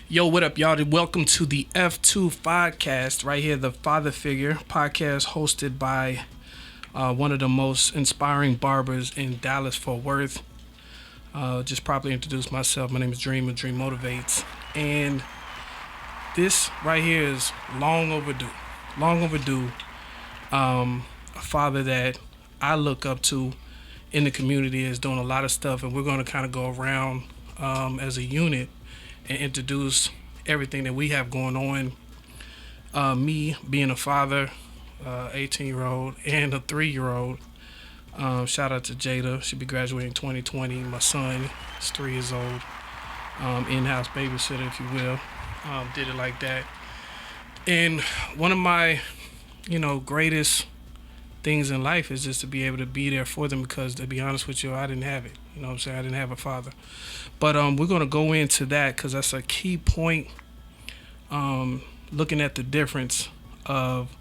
Yo, what up, y'all? Welcome to the F2 podcast. Right here, the Father Figure podcast hosted by one of the most inspiring barbers in Dallas, Fort Worth. Just properly introduce myself. My name is Dream of Dream Motivates. And this right here is long overdue. Long overdue. A father that I look up to in the community is doing a lot of stuff, and we're going to kind of go around as a unit and introduce everything that we have going on. Me being a father, 18-year-old and a 3-year-old. Shout out to Jada. She'll be graduating 2020. My son is 3 years old. In-house babysitter, if you will. Did it like that. And one of my, greatest things in life is just to be able to be there for them, because to be honest with you, I didn't have it. You know what I'm saying? I didn't have a father. But we're going to go into that because that's a key point, looking at the difference of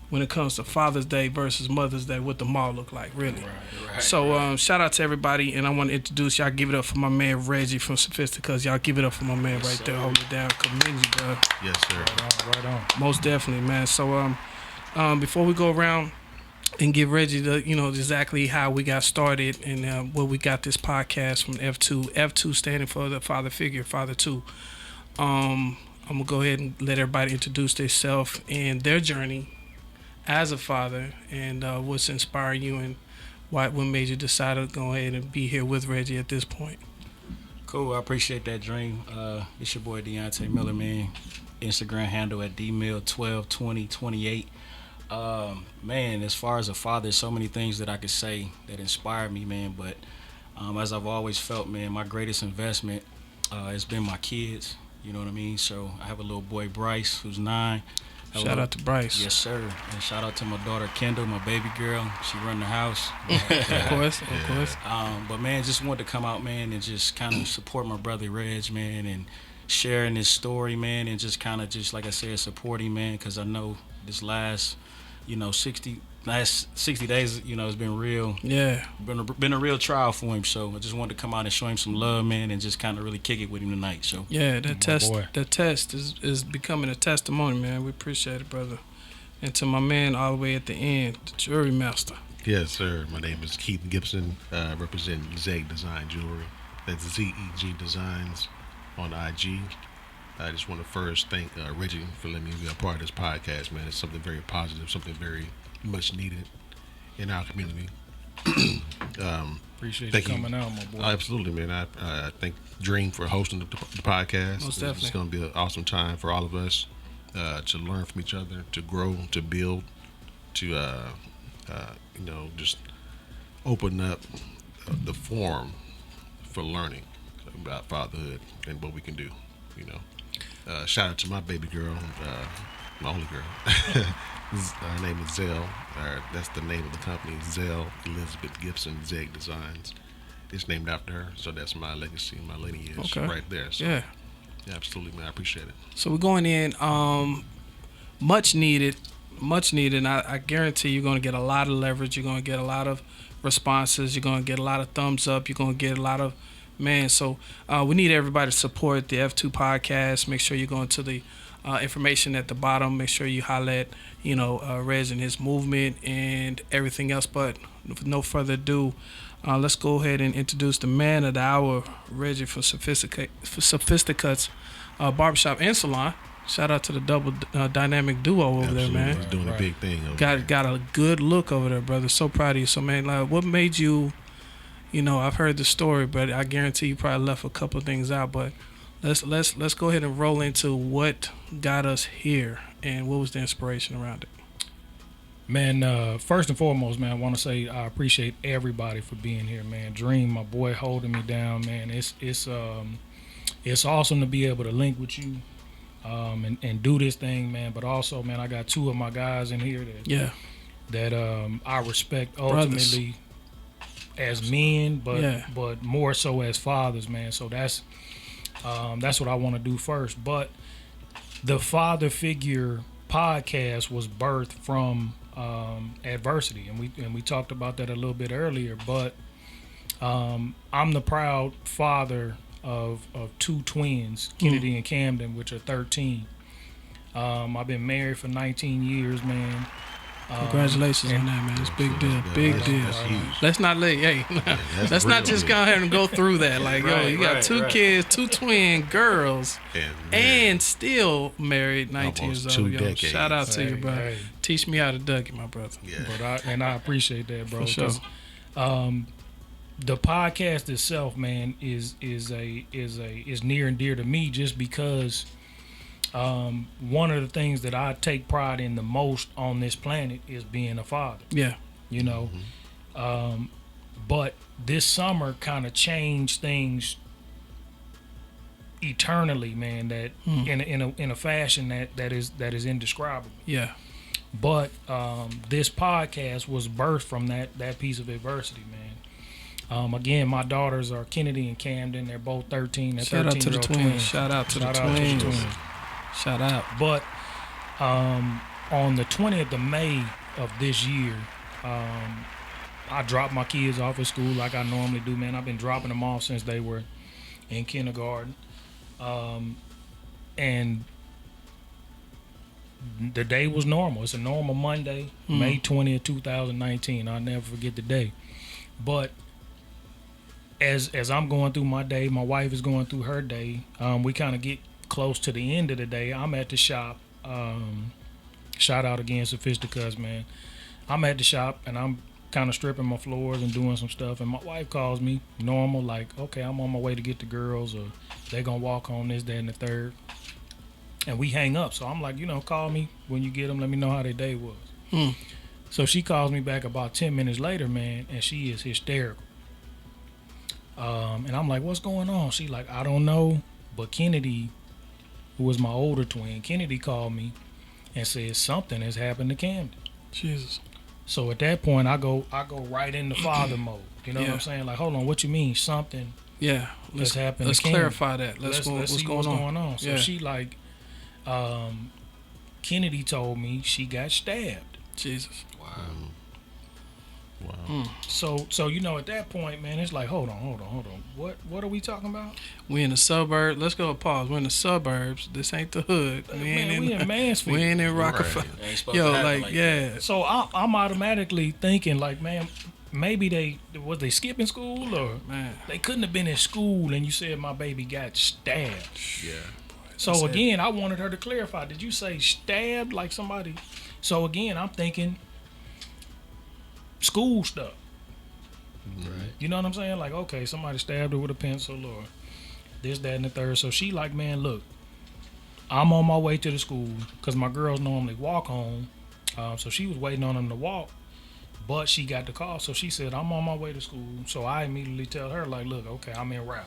when it comes to Father's Day versus Mother's Day, what the mall look like, really. Right. So shout out to everybody, and I want to introduce y'all. Give it up for my man Reggie from Sophisticates. Y'all give it up for my man right there. Hold it down. Commend you, bro. Yes, sir. Right on. Most definitely, man. So before we go around and give Reggie the, exactly how we got started and where we got this podcast from F2. F2 standing for the Father Figure, Father 2. I'm going to go ahead and let everybody introduce themselves and their journey as a father, and what's inspiring you and what made you decide to go ahead and be here with Reggie at this point. Cool. I appreciate that, Dream. It's your boy Deontay Miller, man. Instagram handle at dmill122028. Man, as far as a father, there's so many things that I could say that inspired me, man. But as I've always felt, man, my greatest investment has been my kids. You know what I mean? So I have a little boy, Bryce, who's 9. Shout out to Bryce. Yes, sir. And shout out to my daughter, Kendall, my baby girl. She run the house. Of course. But, man, just wanted to come out, man, and just kind of support my brother, Reg, man, and sharing his story, man, and just kind of just, like I said, supporting, man, because I know this last 60 days, it's been real. Yeah. Been a real trial for him. So I just wanted to come out and show him some love, man, and just kind of really kick it with him tonight. So yeah, that test is becoming a testimony, man. We appreciate it, brother. And to my man all the way at the end, the Jewelry Master. Yes, sir. My name is Keith Gibson, representing Zeg Design Jewelry. That's ZEG Designs on IG. I just want to first thank Reggie for letting me be a part of this podcast, man. It's something very positive, something very much needed in our community. Appreciate you coming out, my boy. Absolutely, man. I thank Dream for hosting the podcast. Most definitely. It's going to be an awesome time for all of us to learn from each other, to grow, to build, to just open up the forum for learning about fatherhood and what we can do. Shout out to my baby girl, my only girl. Her name is Zell. That's the name of the company, Zell Elizabeth Gibson Zeg Designs. It's named after her, so that's my legacy, my lineage right there. So, yeah, absolutely, man. I appreciate it. So we're going in, much needed. And I guarantee you're going to get a lot of leverage. You're going to get a lot of responses. You're going to get a lot of thumbs up. You're going to get a lot of So we need everybody to support the F2 podcast. Make sure you go into the information at the bottom. Make sure you highlight, Reg and his movement and everything else. But with no further ado, let's go ahead and introduce the man of the hour, Reggie from Sophisticates Barbershop and Salon. Shout out to the double dynamic duo over there, man. He's doing a big thing over Got a good look over there, brother. So proud of you. So, man, what made you... I've heard the story, but I guarantee you probably left a couple of things out. But let's go ahead and roll into what got us here and what was the inspiration around it. Man, first and foremost, man, I want to say I appreciate everybody for being here, man. Dream, my boy, holding me down, man. It's awesome to be able to link with you, and do this thing, man. But also, man, I got 2 of my guys in here that I respect ultimately. Brothers. As men, but more so as fathers, man. So that's what I want to do first. But the Father Figure podcast was birthed from adversity, and we talked about that a little bit earlier. But I'm the proud father of two twins, Kennedy and Camden, which are 13. I've been married for 19 years, man. Congratulations on that, man. It's a big deal. Big deal. That's huge. Let's not that's let's not real just deal. go ahead and go through that. Like, yo, you got two kids, two twin girls, and still married, 19 Almost years 2 old. Yo, decades. shout out to you, bro. Hey. Teach me how to duck it, my brother. Yeah. But I appreciate that, bro. For sure. 'cause, the podcast itself, man, is near and dear to me just because one of the things that I take pride in the most on this planet is being a father. Yeah. You know, but this summer kind of changed things eternally, man. That in a fashion that is indescribable. Yeah. But this podcast was birthed from that piece of adversity, man. Again, my daughters are Kennedy and Camden. They're both 13. They're Shout out to the 13-year-old twins. Shout out to the twins. Shout out. But on the 20th of May of this year, I dropped my kids off at school like I normally do, man. I've been dropping them off since they were in kindergarten. And the day was normal. It's a normal Monday, May 20th, 2019. I'll never forget the day. But as I'm going through my day, my wife is going through her day. We kind of get close to the end of the day. I'm at the shop. Shout out again, Sophisticates, man. I'm at the shop and I'm kind of stripping my floors and doing some stuff. And my wife calls me normal, like, okay, I'm on my way to get the girls, or they're going to walk home, this, that, and the third. And we hang up. So I'm like, call me when you get them. Let me know how their day was. So she calls me back about 10 minutes later, man, and she is hysterical. And I'm like, what's going on? She like, I don't know. But Kennedy, who was my older twin, Kennedy called me and said something has happened to Camden. Jesus. So at that point, I go right into father mode. You know what Yeah. I'm saying? Like, hold on, what you mean something Yeah. has happened? Let's to Camden? clarify that. Let's Let's what's see going what's on. going on. So Yeah. she like, Kennedy told me she got stabbed. Jesus. Wow. So at that point, man, it's like, hold on. What are we talking about? We in the suburbs. Let's go pause. We're in the suburbs. This ain't the hood. We Man, we in Mansfield. We ain't in Rockefeller. Ain't supposed Yo, to happen like, like yeah. So I'm automatically thinking like, man, maybe they skipping school, or Man. they couldn't have been in school. And you said my baby got stabbed. Yeah. So That's it. again, I wanted her to clarify. Did you say stabbed like somebody? So again, I'm thinking school stuff. Right. You know what I'm saying? Like, okay, somebody stabbed her with a pencil or this, that, and the third. So she like, man, look, I'm on my way to the school because my girls normally walk home. So she was waiting on them to walk, but she got the call. So she said, I'm on my way to school. So I immediately tell her, like, look, okay, I'm en route.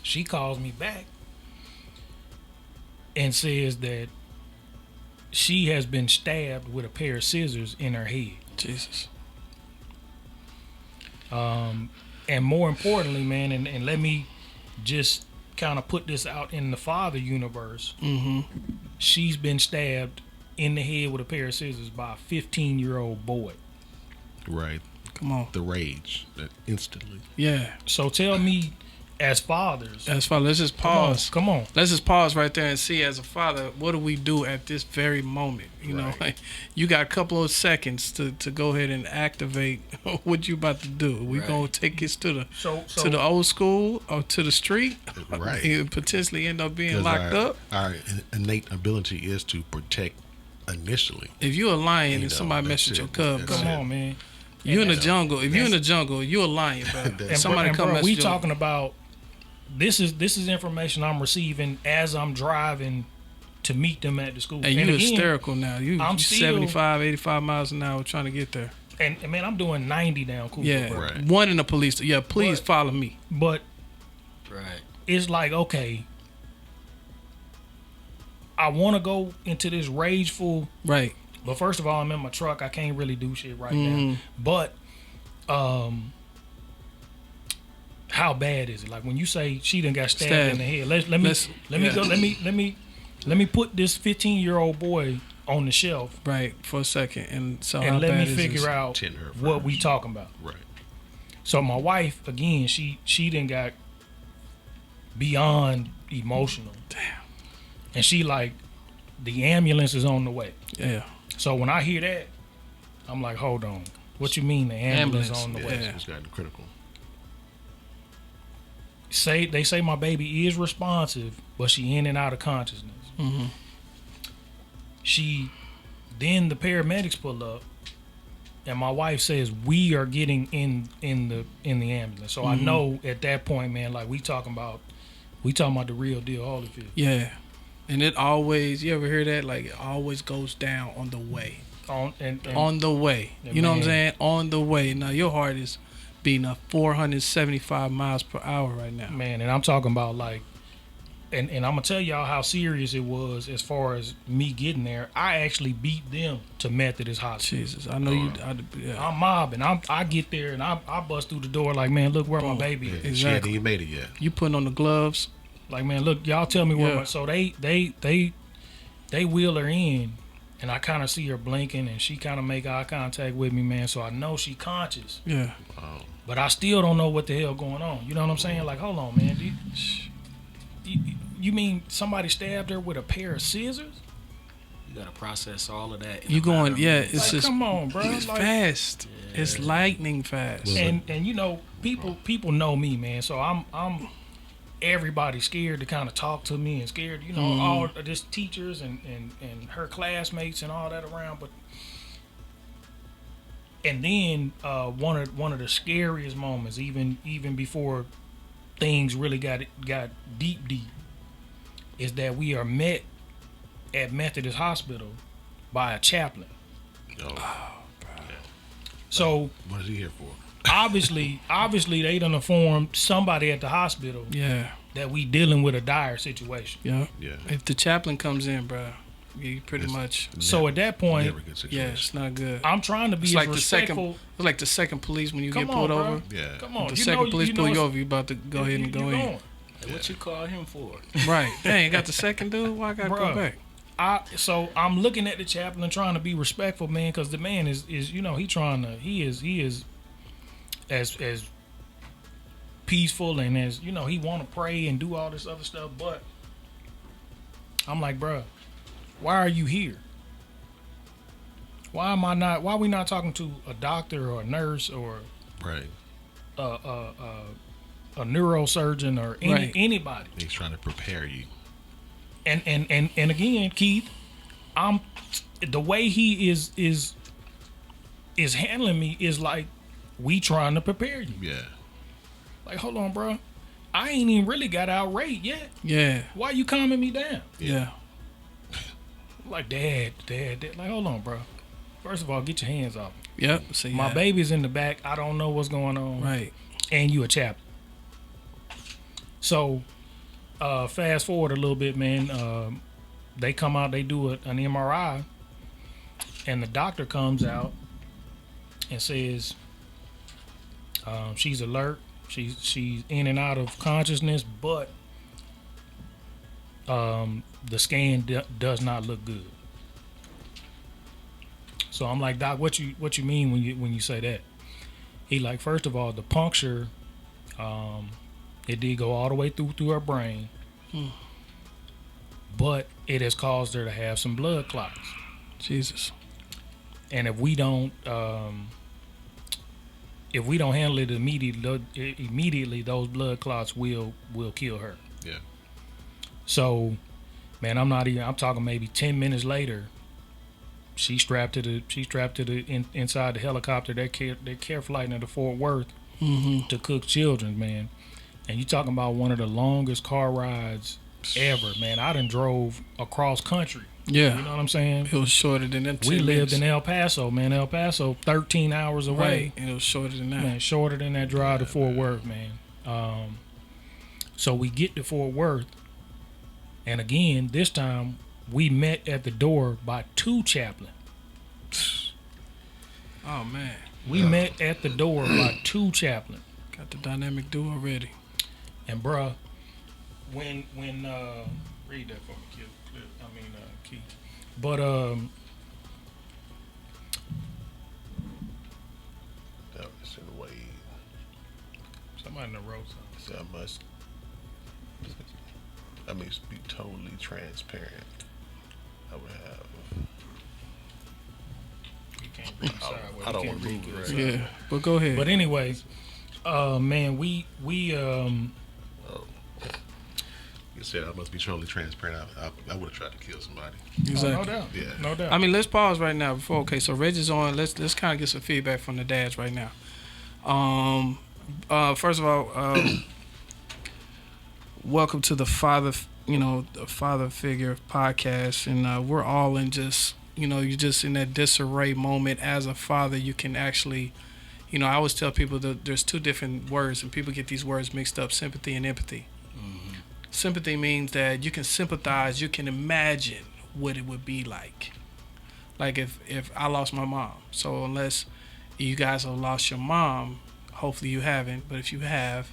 She calls me back and says that she has been stabbed with a pair of scissors in her head. Jesus. And more importantly, man, and let me just kind of put this out in the father universe. She's been stabbed in the head with a pair of scissors by a 15-year-old boy. Right. Come on. The rage instantly. Yeah. So tell me, as fathers, As far, let's just pause. Come on. Let's just pause right there and see, as a father, what do we do at this very moment? You know, Right. like, you got a couple of seconds to go ahead and activate what you about to do. We Right. gonna take this to the So to the old school or to the street, Right. and potentially end up being 'Cause locked up. Our innate ability is to protect initially. If you're a lion You and know, somebody that's messes with your it. cubs, That's come it. on, man. you in the And jungle. If you're in the jungle, you're a lion, bro. And If somebody and come bro, mess we with your- talking about this is information I'm receiving as I'm driving to meet them at the school. and you again, hysterical now. You I'm still- 75, 85 miles an hour trying to get there. And man, I'm doing 90 down Cooper. Yeah, bro. Right. one in the police. Yeah, please But- follow me. But Right. it's like, okay, I want to go into this rageful, Right. but first of all, I'm in my truck. I can't really do shit right Mm-hmm. now. But how bad is it? Like when you say she done got stabbed Stabbed. in the head. Let me put this 15-year-old boy on the shelf Right, for a second, and so how and let bad me is figure this? out Tend her what first. we talking about. Right. So my wife, again, she done got beyond emotional. Damn. And she like, the ambulance is on the way. Yeah. So when I hear that, I'm like, hold on. What you mean the ambulance on the Yeah, way? it's gotten critical. They say my baby is responsive, but she in and out of consciousness. Mm-hmm. Then the paramedics pull up, and my wife says we are getting in the ambulance. So I know at that point, man, like we talking about the real deal, Holyfield. Yeah. And it always, you ever hear that? Like, it always goes down on the way. On The way. Yeah, You know what I'm man. saying? On the way. Now, your heart is beating up 475 miles per hour right now. man, and I'm talking about like, and I'm gonna tell y'all how serious it was as far as me getting there. I actually beat them to Methodist Hospital. Jesus. I know you. Yeah. I'm mobbing. I get there and I bust through the door like, man, look where my baby Yeah, is. She hadn't Exactly. even made it yet. You putting on the gloves. Like, man, look, y'all tell me where Yeah. my. So they wheel her in, and I kind of see her blinking, and she kind of make eye contact with me, man. So I know she conscious, Yeah. but I still don't know what the hell going on. You know what I'm saying? Like, hold on, man. You mean somebody stabbed her with a pair of scissors? You gotta process all of that. You going, yeah, it's Like, just come on, bro. it's Like, fast. It's lightning fast. Well, and you know, people know me, man. So I'm everybody's scared to kind of talk to me and scared, you know, all of this teachers and her classmates and all that around. But and then one of the scariest moments, even before things really got deep, is that we are met at Methodist Hospital by a chaplain. Oh, So what is he here for? obviously they done informed somebody at the hospital Yeah. that we dealing with a dire situation. Yeah. Yeah. If the chaplain comes in, bro, you pretty It's much. So at that point, Never a good situation. Yeah, it's not good. I'm trying to be It's as like the respectful. it's like the second police when you Come get on, pulled bro. over. Yeah. Come on, The you second know, police you pull know you it's- over, you about to go ahead and you go in. going. Hey, what you call him for? Right. Hey, got the second dude? Why I gotta Bruh. go back? So I'm looking at the chaplain trying to be respectful, man, because the man is you know he is as peaceful and as you know he want to pray and do all this other stuff, but I'm like, bruh, why are you here? Why are we not talking to a doctor or a nurse or Right. a neurosurgeon or Right. anybody? He's trying to prepare you. And again, Keith, the way he is handling me is like we trying to prepare you. Yeah. Like, hold on, bro, I ain't even really got outraged yet. Yeah. Why you calming me down? Yeah. Like, dad. Like, hold on, bro. First of all, get your hands off me. Yep. So yeah. My baby's in the back. I don't know what's going on. Right. And you a chaplain. So, fast forward a little bit, man. They come out, they do an MRI, and the doctor comes out and says she's alert, she's in and out of consciousness, but the scan does not look good. So I'm like, Doc, what you mean when you say that? He like, first of all, the puncture, it did go all the way through her brain, but it has caused her to have some blood clots. Jesus. And if we don't handle it immediately, those blood clots will kill her. Yeah. So, man, I'm talking maybe 10 minutes later. She's strapped to the inside the helicopter. They're care flighting to Fort Worth to Cook Children's, man. And you talking about one of the longest car rides ever, man. I done drove across country. Yeah. You know what I'm saying? It was shorter than that. We lived in El Paso, man. El Paso, 13 hours away. Right. And it was shorter than that. Man, shorter than that drive to Fort Worth, man. So we get to Fort Worth, and again, this time we met at the door by two chaplains. Oh man. We met at the door by two chaplains. Got the dynamic duo ready. And bruh, when read that for me, Keith. But That was in the way. somebody in the wrote something. So I must I mean, be totally transparent. I would have. You can't read sideways. I don't You want can't to read move good. right. Yeah, but go ahead. But anyway, man, we You said I must be totally transparent. I would have tried to kill somebody. exactly. no doubt, Yeah. no doubt. I mean, let's pause right now before. Okay, so Reggie's on. Let's kind of get some feedback from the dads right now. First of all, welcome to the father, the father figure podcast, and we're all in just, you're just in that disarray moment as a father. You can actually, I always tell people that there's two different words, and people get these words mixed up: sympathy and empathy. Sympathy means that you can sympathize, you can imagine what it would be like if I lost my mom. So unless you guys have lost your mom, hopefully you haven't, but if you have,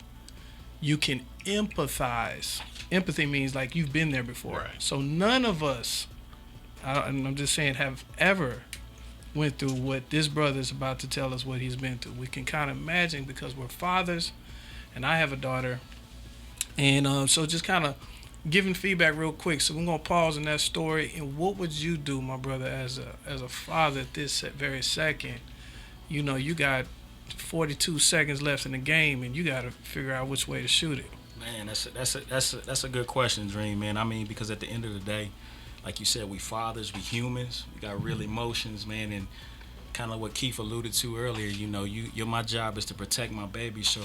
you can empathize. Empathy means like you've been there before. Right. So none of us, and I'm just saying, have ever went through what this brother is about to tell us what he's been through. We can kind of imagine because we're fathers, and I have a daughter. And so just kind of giving feedback real quick. So we're going to pause in that story. And what would you do, my brother, as a father at this very second? You got 42 seconds left in the game, and you got to figure out which way to shoot it. Man, that's a good question, Dream, man. I mean, because at the end of the day, like you said, we fathers, we humans, we got real emotions, man, and kind of what Keith alluded to earlier. My job is to protect my baby, so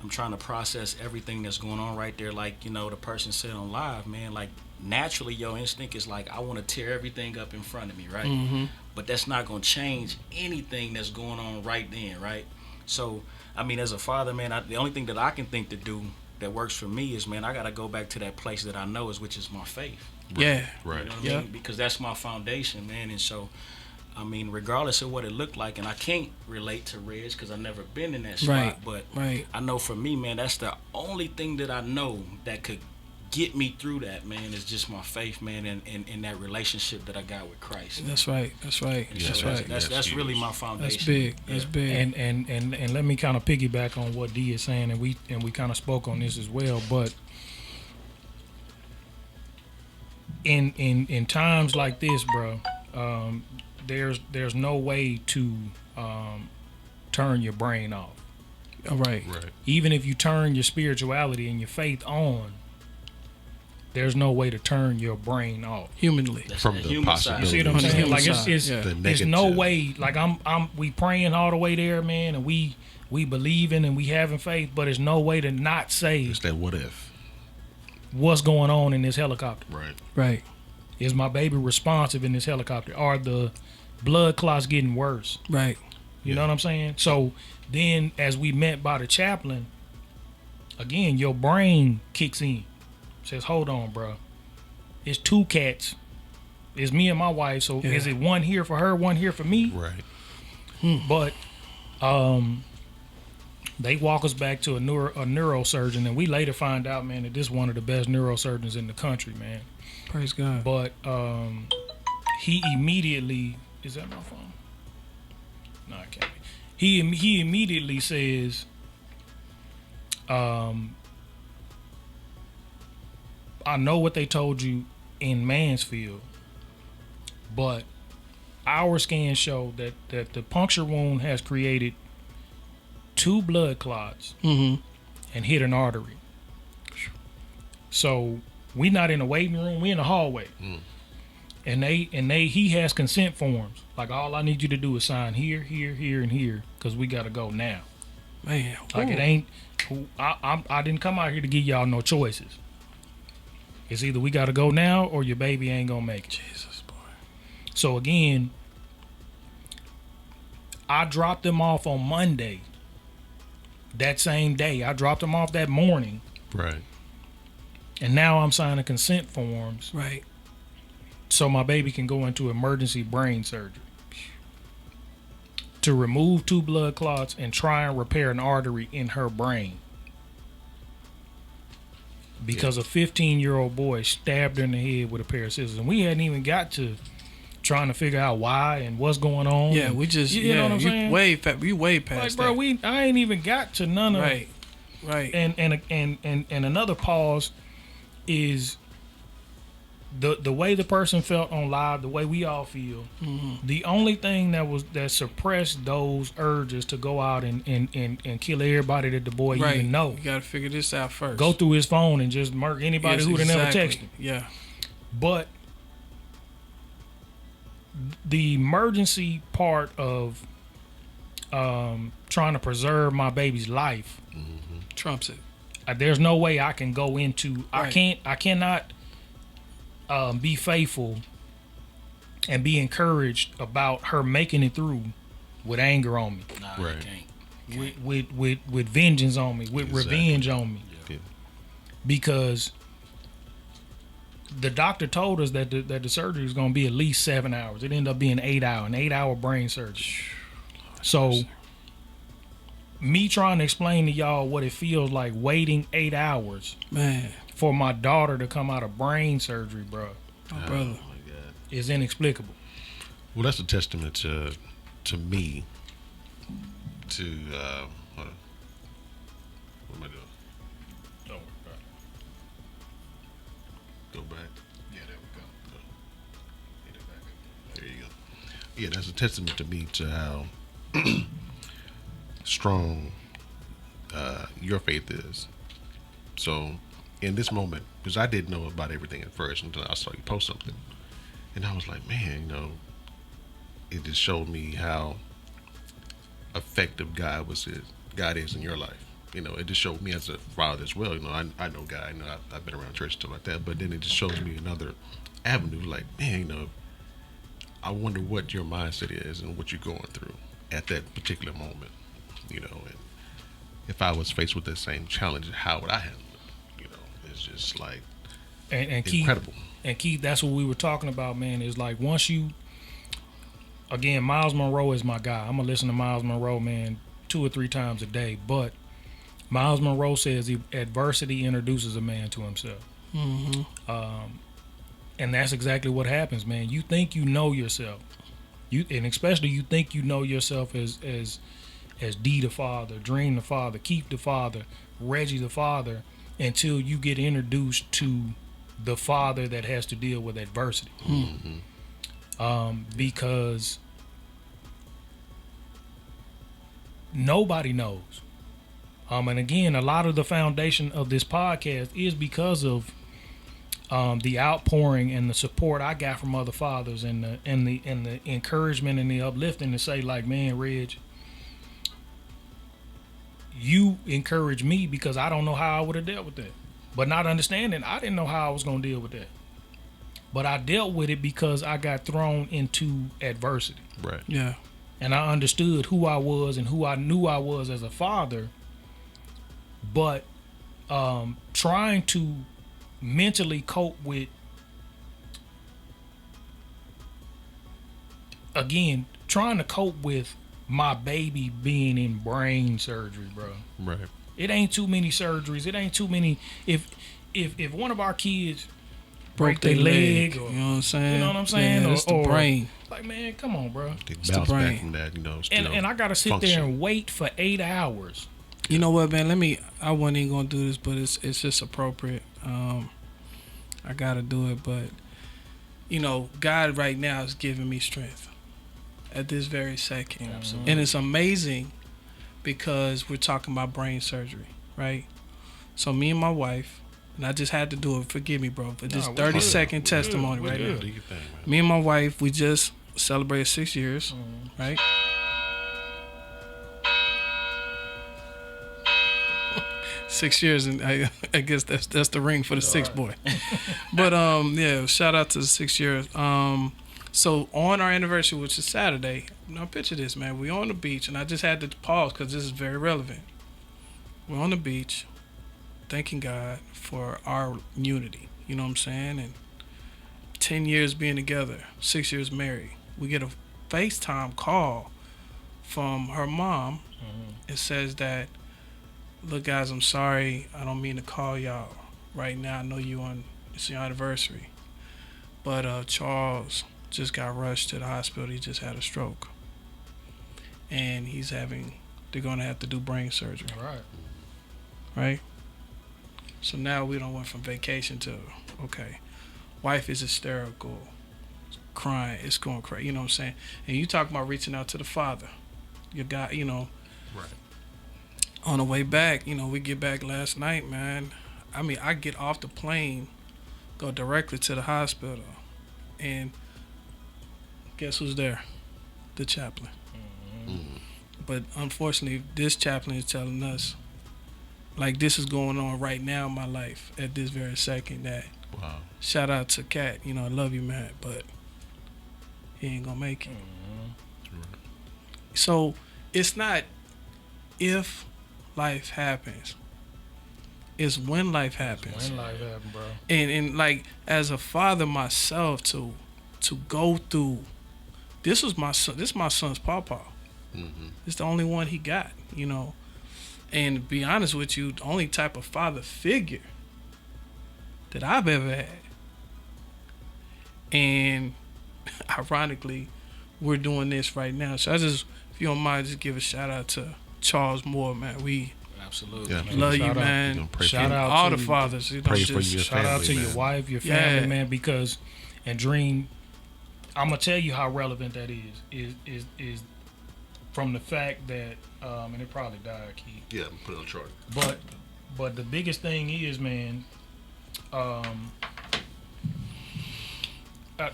I'm trying to process everything that's going on right there. Like, the person said on live, man, like naturally your instinct is like, I want to tear everything up in front of me, right? Mm-hmm. But that's not going to change anything that's going on right then, right? So, I mean, as a father, man, the only thing that I can think to do that works for me is, man, I got to go back to that place that I know which is my faith. Yeah. Right. You know what Yeah. I mean? Because that's my foundation, man. And so, I mean, regardless of what it looked like, and I can't relate to Reg because I've never been in that spot, Right. but Right. I know for me, man, that's the only thing that I know that could get me through that, man, is just my faith, man, and that relationship that I got with Christ. That's right. That's right. And That's so right. That's really my foundation. That's big. That's Yeah. big. And let me kind of piggyback on what D is saying, and we kind of spoke on this as well. But in times like this, bro, there's no way to turn your brain off. All right. Right. Even if you turn your spirituality and your faith on, there's no way to turn your brain off. Humanly. That's From the the human side. You see what I'm On the saying? human Like side, it's yeah. The there's no negative. way. Like we praying all the way there, man, and we believing and we having faith, but there's no way to not say It's that what if. what's going on in this helicopter. Right. Right. Is my baby responsive in this helicopter? Are the blood clots getting worse? Right. You know what I'm saying? So then, as we met by the chaplain, again, your brain kicks in. Says, hold on, bro. It's two cats. It's me and my wife. So Yeah. is it one here for her, one here for me? Right. But they walk us back to a neurosurgeon, and we later find out, man, that this is one of the best neurosurgeons in the country, man. Praise God. But he immediately, is that my phone? No, it can't be. He immediately says, I know what they told you in Mansfield, but our scans show that the puncture wound has created 2 blood clots Mm-hmm. and hit an artery. So we not in a waiting room, we in the hallway. And he has consent forms. Like, all I need you to do is sign here, here, here, and here, because we gotta go now. Man. Like, it ain't. I didn't come out here to give y'all no choices. It's either we gotta go now or your baby ain't gonna make it. Jesus, boy. So again, I dropped them off on Monday. That same day, I dropped them off that morning, Right. and now I'm signing consent forms Right. so my baby can go into emergency brain surgery to remove 2 blood clots and try and repair an artery in her brain because a 15-year-old boy stabbed her in the head with a pair of scissors, and we hadn't even got to trying to figure out why and what's going on. Yeah, we just you know what I'm saying? You way Like, past bro, that. I ain't even got to none of Right. Right. and another pause is the way the person felt on live, the way we all feel, the only thing that suppressed those urges to go out and kill everybody that the boy Right. even know. You gotta figure this out first. Go through his phone and just murk anybody Yes, who'd have never exactly. texted. Yeah. But the emergency part of trying to preserve my baby's life, Trumps it. there's no way I can go into. Right. I cannot be faithful and be encouraged about her making it through with anger on me, Nah, Right. you can't. with vengeance on me, with Exactly. revenge on me, Yeah. because the doctor told us that the surgery is going to be at least 7 hours. It ended up being 8 hours, an 8-hour brain surgery. So, me trying to explain to y'all what it feels like waiting 8 hours Man, for my daughter to come out of brain surgery, bro, my Oh brother. my God. is inexplicable. Well, that's a testament to me. To hold on. What am I doing? Go back. Yeah, there we go. Get it back. There you go. Yeah, that's a testament to me to how strong your faith is. So, in this moment, because I didn't know about everything at first until I saw you post something, and I was like, man, it just showed me how effective God is in your life. It just showed me as a father as well. I know God. I've been around church and stuff like that. But then it just shows me another avenue. Like, man, I wonder what your mindset is and what you're going through at that particular moment. And if I was faced with that same challenge, how would I handle it? It's just like And Keith, incredible. and Keith, that's what we were talking about, man. Is like once you, again, Miles Monroe is my guy. I'm gonna listen to Miles Monroe, man, 2 or 3 times a day. But Miles Monroe says adversity introduces a man to himself. And that's exactly what happens, man. You think you know yourself, and especially you think you know yourself as D the father, Dream the father, Keith the father, Reggie the father, until you get introduced to the father that has to deal with adversity. Because nobody knows. And again, a lot of the foundation of this podcast is because of the outpouring and the support I got from other fathers, and the encouragement and the uplifting to say, like, man, Reg, you encourage me because I don't know how I would have dealt with that. But not understanding, I didn't know how I was going to deal with that. But I dealt with it because I got thrown into adversity. Right. Yeah. And I understood who I was and who I knew I was as a father. But trying to mentally cope with, again, trying to cope with my baby being in brain surgery, bro. Right. It ain't too many surgeries. It ain't too many. If one of our kids break Their their leg, or, you know what I'm saying? you know what I'm saying? Yeah, it's the Or- brain. like, man, come on, bro. They the bounce brain. back from that, still And I gotta sit function. there and wait for 8 hours. You know what, man? I wasn't even gonna do this, but it's just appropriate. I gotta do it, but God right now is giving me strength at this very second. Absolutely. And it's amazing because we're talking about brain surgery, right? So me and my wife, and I just had to do it. Forgive me, bro, for this Nah, we 30-second good. testimony We right good. now. Do your thing, man. Me and my wife, we just celebrated 6 years, right? 6 years, and I guess that's the ring for the sixth boy. But yeah, shout out to the 6 years. So on our anniversary, which is Saturday, now picture this, man. We on the beach, and I just had to pause because this is very relevant. We're on the beach, thanking God for our unity. You know what I'm saying? And 10 years being together, 6 years married. We get a FaceTime call from her mom. It says that, look, guys, I'm sorry. I don't mean to call y'all right now. I know it's your anniversary. But Charles just got rushed to the hospital. He just had a stroke. And they're going to have to do brain surgery, All right. right? So now we don't went from vacation to, okay, Wife is hysterical, crying, it's going crazy. You know what I'm saying? And you talk about reaching out to the father. Your guy, you know. Right. On the way back, you know, we get back last night, man. I mean, I get off the plane, go directly to the hospital, and guess who's there? The chaplain. Mm. But unfortunately, this chaplain is telling us, like, this is going on right now in my life at this very second. That Wow. shout out to Cat, you know, I love you, man, but he ain't gonna make it. Right. So it's not if life happens, it's when life happens. When life happen, bro. And like as a father myself to go through this was my son, this is my son's pawpaw. Mm-hmm. It's the only one he got, you know. And to be honest with you, the only type of father figure that I've ever had. And ironically, we're doing this right now. So I just, if you don't mind, just give a shout out to Charles Moore, man. We Absolutely. Yeah. man. love you, Shout out. man. You know, pray Shout for out All to the you. fathers, you know, Pray for just you. Shout out to family, your man. wife, your family, Yeah. man, because and Dream, I'm gonna tell you how relevant that is from the fact that and it probably died, Keith. Yeah, put it on chart. But the biggest thing is, man,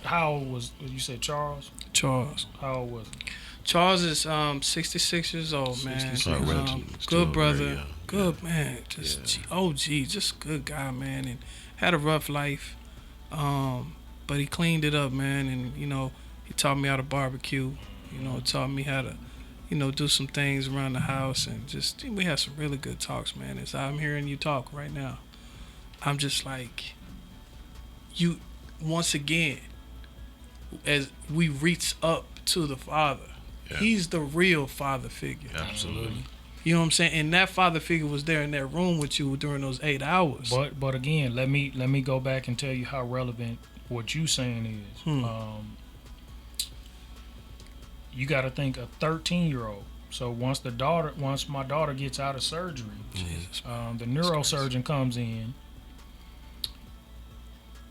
how old was you said Charles? Charles. How old was he? Charles is 66 years old, man. 66. Oh, really? Still Good very brother, young. good man, just Yeah. OG, just good guy, man, and had a rough life, but he cleaned it up, man, and you know he taught me how to barbecue, you know, taught me how to, you know, do some things around the house, and just we had some really good talks, man. As I'm hearing you talk right now, I'm just like, you, once again, as we reach up to the Father. Yeah. He's the real father figure. Absolutely. You know what I'm saying? And that father figure was there in that room with you during those 8 hours. But again, let me go back and tell you how relevant what you saying is. You got to think a 13-year-old. So once my daughter gets out of surgery, Jesus. the neurosurgeon comes in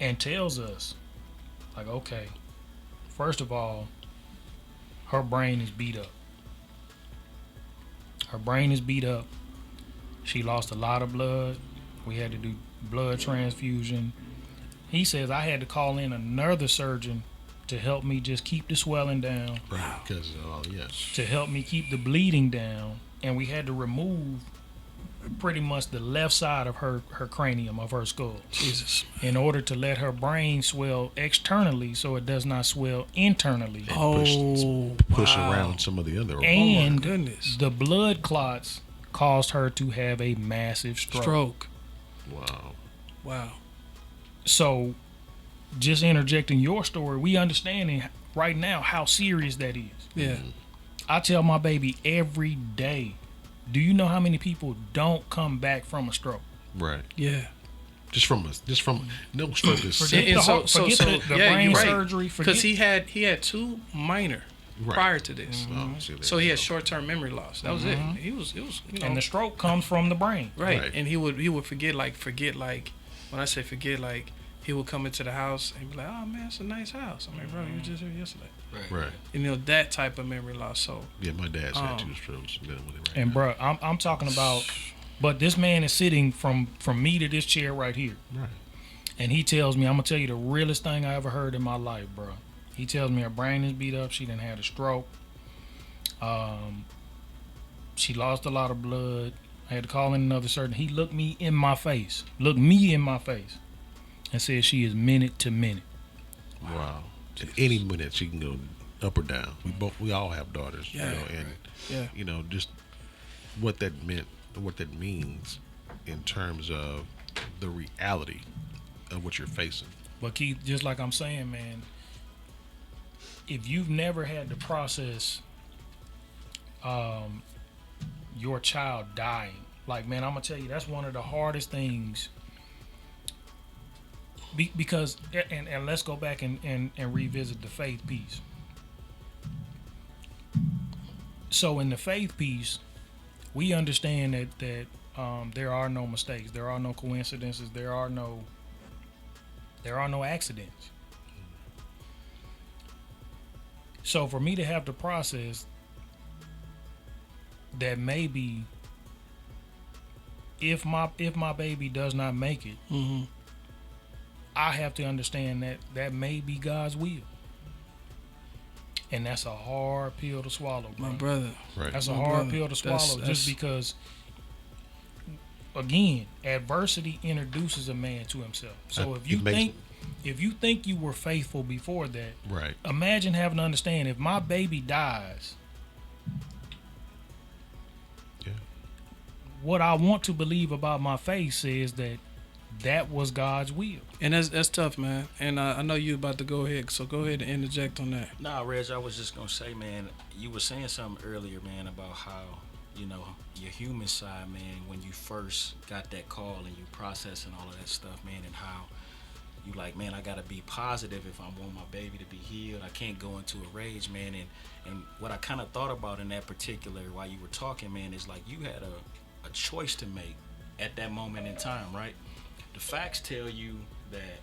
and tells us, like, okay, first of all, her brain is beat up. Her brain is beat up. She lost a lot of blood. We had to do blood transfusion. He says I had to call in another surgeon to help me just keep the swelling down, Right. Because, yes. to help me keep the bleeding down, and we had to remove pretty much the left side of her cranium, of her skull, Jesus. in order to let her brain swell externally so it does not swell internally. Push wow. around some of the other. And goodness. the blood clots caused her to have a massive stroke. Wow. Wow. So, just interjecting your story, we understanding right now how serious that is. Yeah. Mm-hmm. I tell my baby every day, do you know how many people don't come back from a stroke? Right. Yeah. Just from no stroke is Forget And the heart- forget the yeah, brain you're right. surgery. Because Forget he had 2 minor Right. prior to this. Oh, see, there So you he had go. short-term memory loss. That was it. It was you know, and the stroke comes from the brain. right. Right. And he would forget like when I say forget, like he would come into the house and be like, "Oh man, it's a nice house." I'm like, "Bro, you were just here yesterday." Right. And, you know, that type of memory loss. So Yeah, my dad's had 2 strokes. Dealing with it right And now. bro, I'm talking about, but this man is sitting from me to this chair right here, Right. and he tells me, I'm gonna tell you the realest thing I ever heard in my life, bro. He tells me her brain is beat up. She done had a stroke. She lost a lot of blood. I had to call in another surgeon. He looked me in my face, and said she is minute to minute. Wow. At any minute she can go up or down. We all have daughters. Yeah. You know, and yeah. you know, just what that means in terms of the reality of what you're facing. But Keith, just like I'm saying, man, if you've never had to process your child dying, like, man, I'm gonna tell you, that's one of the hardest things. Because and let's go back and revisit the faith piece. So in the faith piece, we understand that there are no mistakes, there are no coincidences, there are no There are no accidents. So for me to have to process that maybe if my baby does not make it, Mm-hmm. I have to understand that may be God's will. And that's a hard pill to swallow, bro. My brother. Right. That's a My hard brother. pill to swallow That's- just because, again, adversity introduces a man to himself. So It if you makes- think you were faithful before that, Right. imagine having to understand if my baby dies, Yeah. what I want to believe about my faith says that was God's will. And that's tough, man. And I know you about to go ahead, so go ahead and interject on that. Nah, Reg, I was just gonna say, man, you were saying something earlier, man, about how, you know, your human side, man, when you first got that call and you processing all of that stuff, man, and how you like, man, I gotta be positive if I want my baby to be healed. I can't go into a rage, man. And what I kind of thought about in that particular, while you were talking, man, is like you had a choice to make at that moment in time, right? The facts tell you that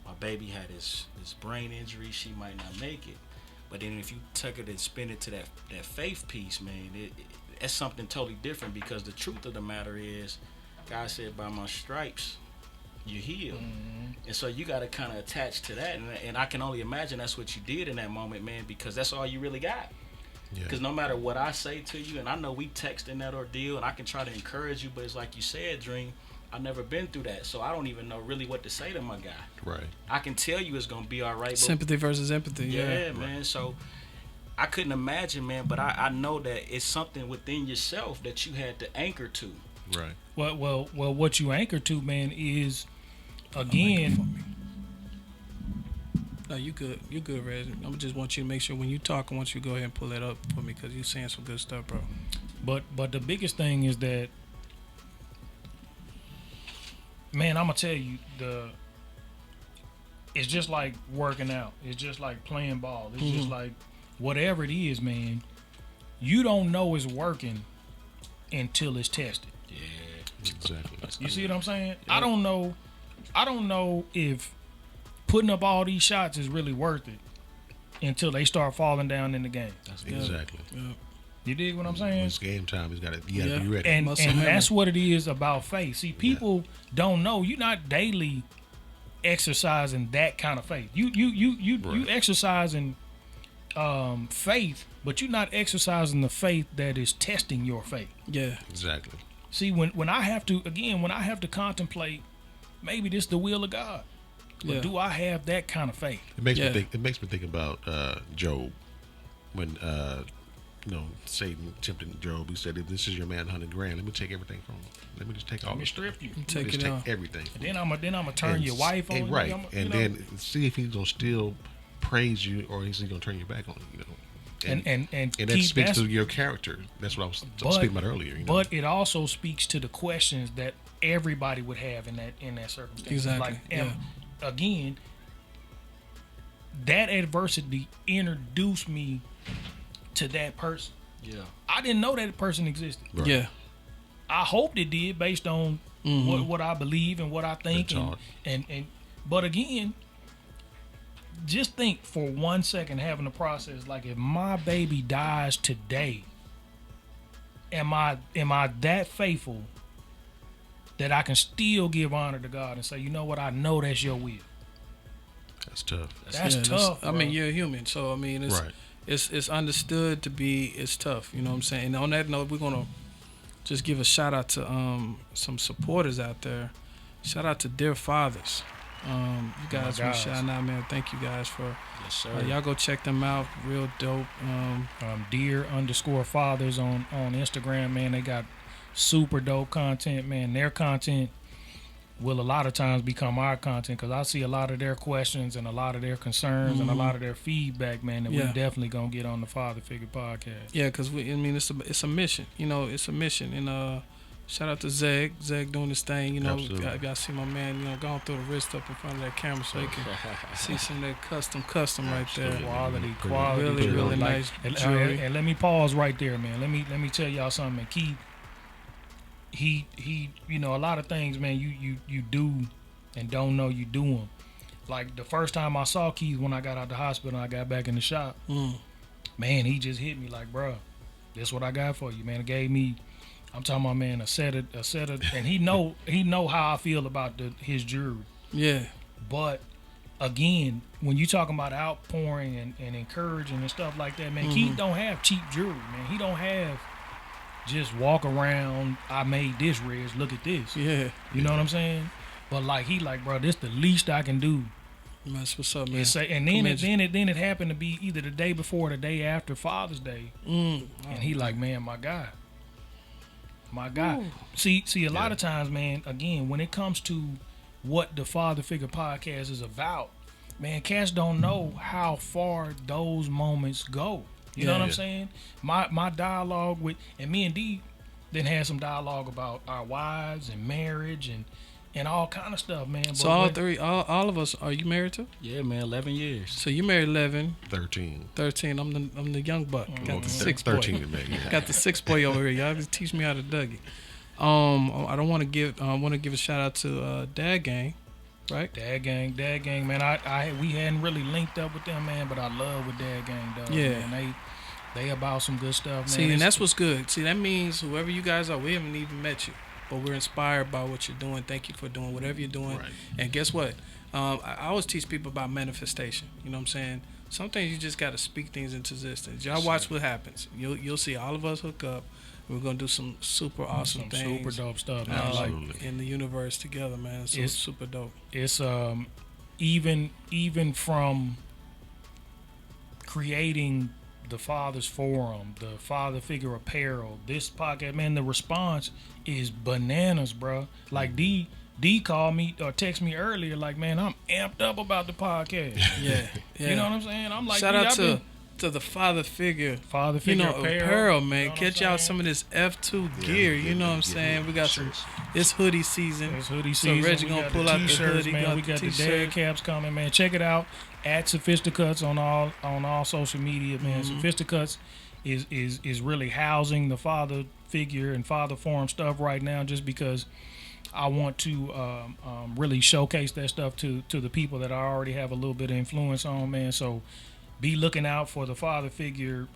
my baby had this brain injury, she might not make it. But then if you took it and spin it to that faith piece, man, that's something totally different, because the truth of the matter is, God said, by my stripes, you're healed. And so you got to kind of attach to that. And I can only imagine that's what you did in that moment, man, because that's all you really got. Yeah. Because no matter what I say to you, and I know we text in that ordeal, and I can try to encourage you, but it's like you said, Dream, I've never been through that, so I don't even know really what to say to my guy. Right. I can tell you it's gonna be all right. But Sympathy versus empathy. yeah, Yeah. man. So I couldn't imagine, man, but I know that it's something within yourself that you had to anchor to. Right. Well, what you anchor to, man, is again. No, you good. You good, Reg. I just want you to make sure when you talk, I want you to go ahead and pull that up for me because you're saying some good stuff, bro. But the biggest thing is that, man, I'm gonna tell you, it's just like working out. It's just like playing ball. It's just like whatever it is, man. You don't know it's working until it's tested. Yeah. Exactly. You see what I'm saying? I don't know if putting up all these shots is really worth it until they start falling down in the game. That's Yeah. Exactly. Yeah. You dig what I'm When saying? it's game time, you gotta Yeah. be ready. And Muscle and memory. that's what it is about faith. See, people don't know you're not daily exercising that kind of faith. You Right. exercising faith, but you're not exercising the faith that is testing your faith. Yeah. Exactly. See, when I have to contemplate, maybe this the will of God. But Yeah. do I have that kind of faith? It makes Yeah. me think. It makes me think about Job, when Satan tempted Job. He said, "If this is your man, 100 grand, let me take everything from him. Let me just take all Let me this. strip you. Take Just it take out. everything. Then I'm gonna turn your wife on you. right, I'm- and then see if he's gonna still praise you or is he gonna turn your back on you. and that keep- speaks that's- to your character. That's what I was But- speaking about earlier. But it also speaks to the questions that everybody would have in that circumstance. Exactly, Like, again, that adversity introduced me to that person. Yeah. I didn't know that person existed. Right. Yeah. I hoped it did based on what I believe and what I think. Been taught. And but again, just think for 1 second having a process like, if my baby dies today, am I that faithful that I can still give honor to God and say, you know what, I know that's your will. That's tough. That's Yeah, tough. I mean, bro. you're a human, so I mean, it's Right. it's understood to be it's tough. You know what I'm saying? And on that note, we're gonna just give a shout out to some supporters out there. Shout out to Dear Fathers. You guys been guys. shouting out, man. Thank you guys for Yes, sir. y'all go check them out. Real dope. Dear_fathers on Instagram, man. They got super dope content, man. Their content will a lot of times become our content, because I see a lot of their questions and a lot of their concerns and a lot of their feedback, man, that Yeah. we definitely gonna get on the Father Figure podcast. Yeah, because I mean, it's a mission. You know, it's a mission. And shout out to Zeg doing this thing. You know, Absolutely. y'all see my man. You know, going through the wrist up in front of that camera so he can see some of that custom right there. Absolutely. Quality, Really, jewelry. really nice And, jewelry. and let me pause right there, man. Let me tell y'all something, man. Keith, he, you know, a lot of things, man. You do and don't know you do them. Like the first time I saw Keith when I got out the hospital and I got back in the shop, man, he just hit me like, bro, this what I got for you, man. It gave me, I'm talking about, man, a set of, and he know how I feel about his jewelry. Yeah. But again, when you talking about outpouring and encouraging and stuff like that, man, Keith don't have cheap jewelry, man. He don't have just walk around, I made this, Reg, look at this. Yeah. You know what I'm saying? But like he like, bro, this the least I can do. That's what's up, man. And then it happened to be either the day before or the day after Father's Day. And he like, man, my guy. See, a lot of times, man, again, when it comes to what the Father Figure Podcast is about, man, cats don't know how far those moments go. You know what I'm saying? My dialogue with, and me and D then had some dialogue about our wives and marriage and all kind of stuff, man. So all of us, are you married to? Yeah, man, 11 years. So you married 11, 13. 13. I'm the young buck. Got the sixth boy. 13 maybe. Got the sixth boy over here. Y'all just teach me how to Dougie. I don't want to give. I want to give a shout out to Dad Gang, right? Dad Gang, man. We hadn't really linked up with them, man, but I love what Dad Gang does. Yeah. Man. They about some good stuff, man. See, and that's what's good. See, that means whoever you guys are, we haven't even met you, but we're inspired by what you're doing. Thank you for doing whatever you're doing. Right. And guess what? I always teach people about manifestation. You know what I'm saying? Some things you just got to speak things into existence. Y'all watch what happens. You'll see all of us hook up. We're gonna do some super awesome things, super dope stuff, man. Absolutely. Like, in the universe together, man. So it's super dope. it's even from creating the Father's Forum, the Father Figure Apparel, this podcast, man, the response is bananas, bro. Like D called me or text me earlier, like, man, I'm amped up about the podcast. Yeah. You know what I'm saying? I'm like, shout D, out I've been- to the Father Figure. Father Figure apparel, man. You know what Catch I'm y'all saying? some of this F2 gear. You know what I'm saying? We got some. It's hoodie season. It's hoodie So season. Reggie We gonna got pull the out the t-shirts, hoodie, man. got We the got the t-shirt. dad caps coming, man. Check it out at Sophisticuts on all social media, man. Sophisticuts is really housing the Father Figure and Father Forum stuff right now, just because I want to really showcase that stuff to the people that I already have a little bit of influence on, man. So be looking out for the Father Figure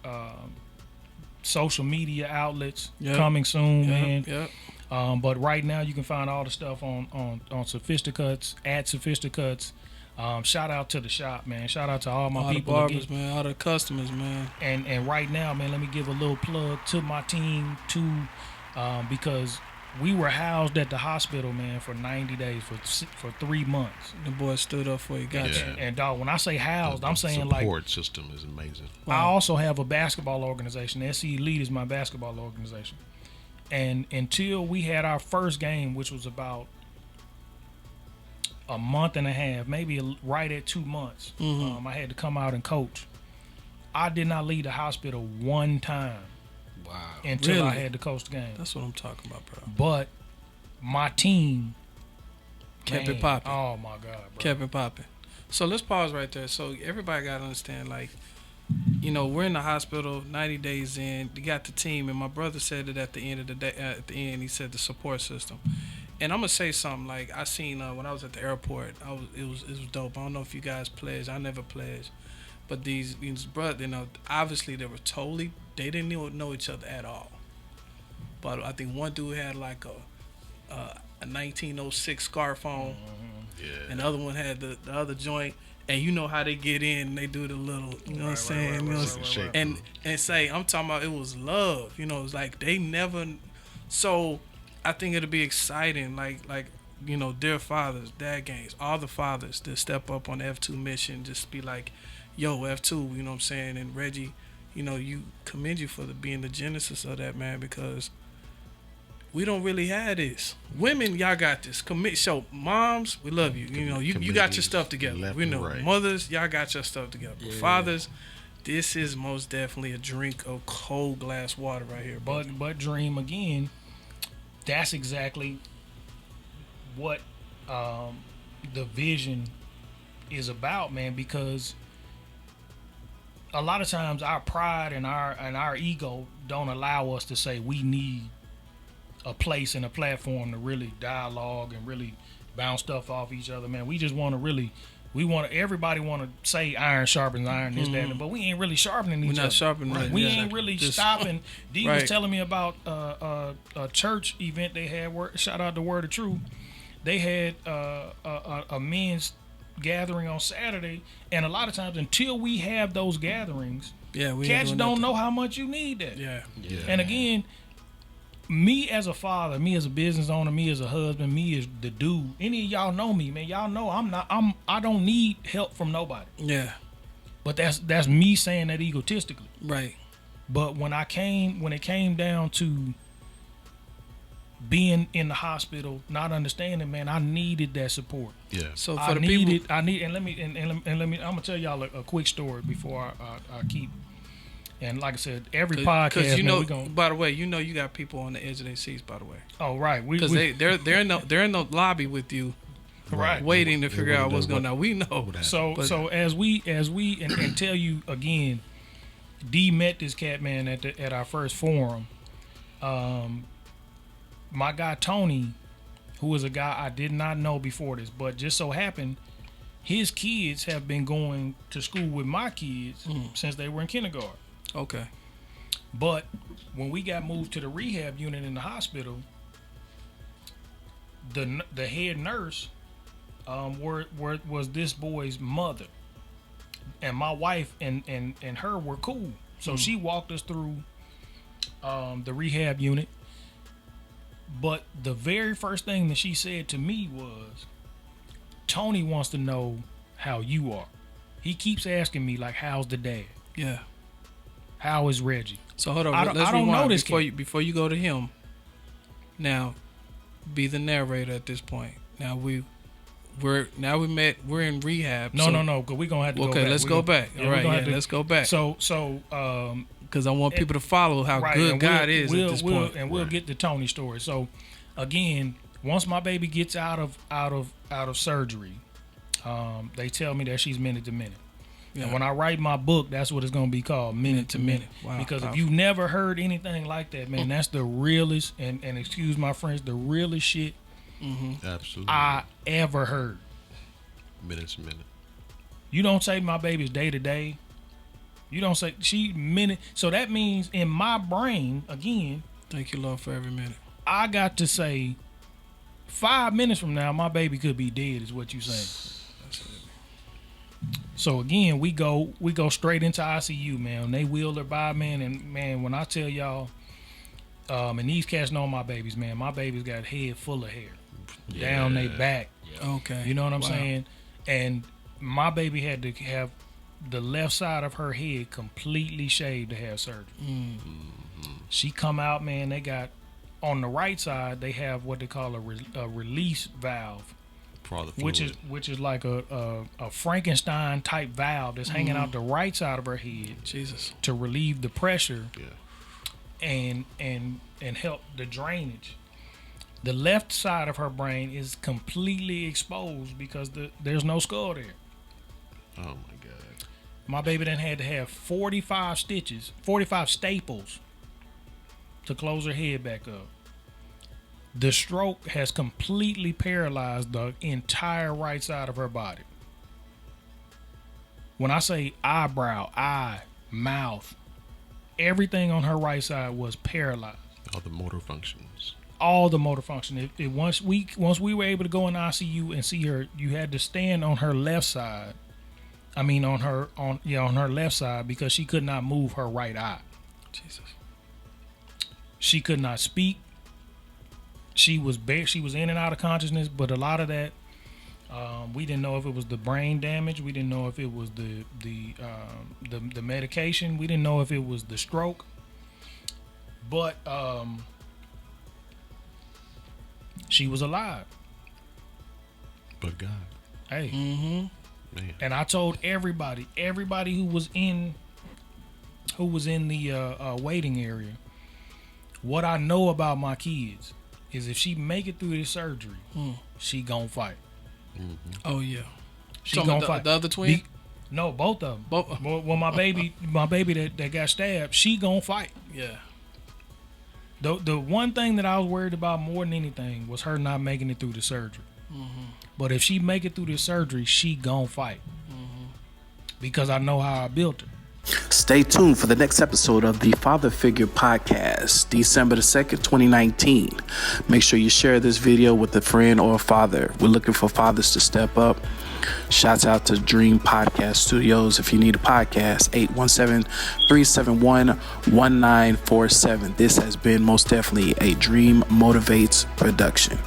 social media outlets coming soon, man. Yep. But right now you can find all the stuff on Sophisticuts, at Sophisticuts. Shout out to the shop, man. Shout out to all my All the people barbers, man. All the customers, man. and right now, man, let me give a little plug to my team too, because we were housed at the hospital, man, for 90 days, for 3 months. The boy stood up for you. Got you. And dog, when I say housed, I'm saying support like, support system is amazing. I also have a basketball organization. SC Elite is my basketball organization. And until we had our first game, which was about a month and a half, maybe right at 2 months, I had to come out and coach. I did not leave the hospital one time Wow. until I Really? had to coach the game. That's what I'm talking about, bro. But my team Kept man, it popping. Oh my God, bro. Kept it popping. So let's pause right there. So everybody got to understand, like, you know, we're in the hospital 90 days in. You got the team, and my brother said it at the end of the day. At the end, he said the support system. And I'm gonna say something like I seen when I was at the airport. It was dope. I don't know if you guys pledged. I never pledged, but these brothers, you know, obviously they didn't even know each other at all. But I think one dude had like a 1906 scarf on, Yeah. and the other one had the other joint. And you know how they get in, and they do the little, you know what I'm saying? You know, right. and say, I'm talking about it was love. You know, it's like they never. So I think it'll be exciting, like you know, dear fathers, dad gangs, all the fathers to step up on the F2 mission, just be like, yo, F2, you know what I'm saying? And Reggie, you know, you commend you for being the genesis of that, man, because we don't really have this. Women, y'all got this. So moms, we love you. You know, you got your Communities stuff together. left We and know. right. Mothers, y'all got your stuff together. But fathers, this is most definitely a drink of cold glass water right here. But Dream, again, that's exactly what the vision is about, man, because a lot of times our pride and our ego don't allow us to say we need a place and a platform to really dialogue and really bounce stuff off each other, man. We just want to really everybody want to say iron sharpens iron, this, that, but we ain't really sharpening each We're other. not sharpening. We yeah. ain't really Just- stopping. D Right. was telling me about a church event they had. Shout out to Word of Truth. They had a men's gathering on Saturday, and a lot of times until we have those gatherings, Yeah, we ain't cats doing don't nothing. know how much you need that. Yeah. Yeah. And again, me as a father, me as a business owner, me as a husband, me as the dude. Any of y'all know me, man. Y'all know I don't need help from nobody. Yeah. But that's me saying that egotistically. Right. But when it came down to being in the hospital, not understanding, man, I needed that support. Yeah. So for I the needed, people, and let me. I'm gonna tell y'all a quick story before I keep. And like I said, every podcast, because you man, know, we gonna. by the way, you know, you got people on the edge of their seats. By the way, Oh right, because they're in the lobby with you, right. waiting to figure out what's going on. on. We know. So But- so as we and tell you again, D met this cat, man, at our first forum. My guy Tony, who is a guy I did not know before this, but just so happened his kids have been going to school with my kids since they were in kindergarten. Okay. But when we got moved to the rehab unit in the hospital, the head nurse was this boy's mother, and my wife and her were cool. So she walked us through the rehab unit. But the very first thing that she said to me was, Tony wants to know how you are. He keeps asking me, like, how's the dad? Yeah. How is Reggie? So hold on. I don't- Let's I don't rewind know this before kid. before you go to him. Now, be the narrator at this point. Now we're in rehab. No, so- no, because we're going to have to go Okay, back. let's We go gonna- back. yeah, All we right, gonna yeah, have to- let's go back. So, Because I want people to follow how right, good and God is at this point. And we'll get to Tony's story. So, again, once my baby gets out of surgery, they tell me that she's minute to minute. Yeah. And when I write my book, that's what it's going to be called, minute to minute. Wow, Because if powerful. you've never heard anything like that, man, that's the realest, and excuse my French, the realest shit Absolutely. I ever heard. Minutes a minute. You don't say my baby's day to day. You don't say she minute. So that means in my brain, again, Thank you, Lord, for every minute. I got to say 5 minutes from now, my baby could be dead, is what you saying. So again, we go straight into ICU, man. They wheeled her by, man, and man, when I tell y'all, and these cats know my babies, man. My babies got head full of hair down their back. Okay. You know what I'm Wow. saying? And my baby had to have the left side of her head completely shaved to have surgery. She come out, man. They got on the right side. They have what they call a release valve, For all the which fluid. is like a Frankenstein type valve that's hanging out the right side of her head Jesus. to relieve the pressure Yeah. and help the drainage. The left side of her brain is completely exposed because there's no skull there. Oh my God. My baby then had to have 45 staples to close her head back up. The stroke has completely paralyzed the entire right side of her body. When I say eyebrow, eye, mouth, everything on her right side was paralyzed. All the motor functions. All the motor function. Once we were able to go in ICU and see her, you had to stand on her left side. I mean, on her left side, because she could not move her right eye. Jesus. She could not speak. She was in and out of consciousness, but a lot of that, we didn't know if it was the brain damage. We didn't know if it was the medication. We didn't know if it was the stroke. But she was alive. But God. Hey. Man. And I told everybody who was in the waiting area, what I know about my kids is if she make it through this surgery, she gonna fight. Oh yeah. She Talking gonna about fight. the other twin? No, both of them. Both. Well, my baby that got stabbed, she gonna fight. Yeah. The one thing that I was worried about more than anything was her not making it through the surgery. But if she make it through this surgery, she gon' fight. Because I know how I built her. Stay tuned for the next episode of the Father Figure Podcast, December the 2nd, 2019. Make sure you share this video with a friend or a father. We're looking for fathers to step up. Shouts out to Dream Podcast Studios. If you need a podcast, 817-371-1947. This has been most definitely a Dream Motivates production.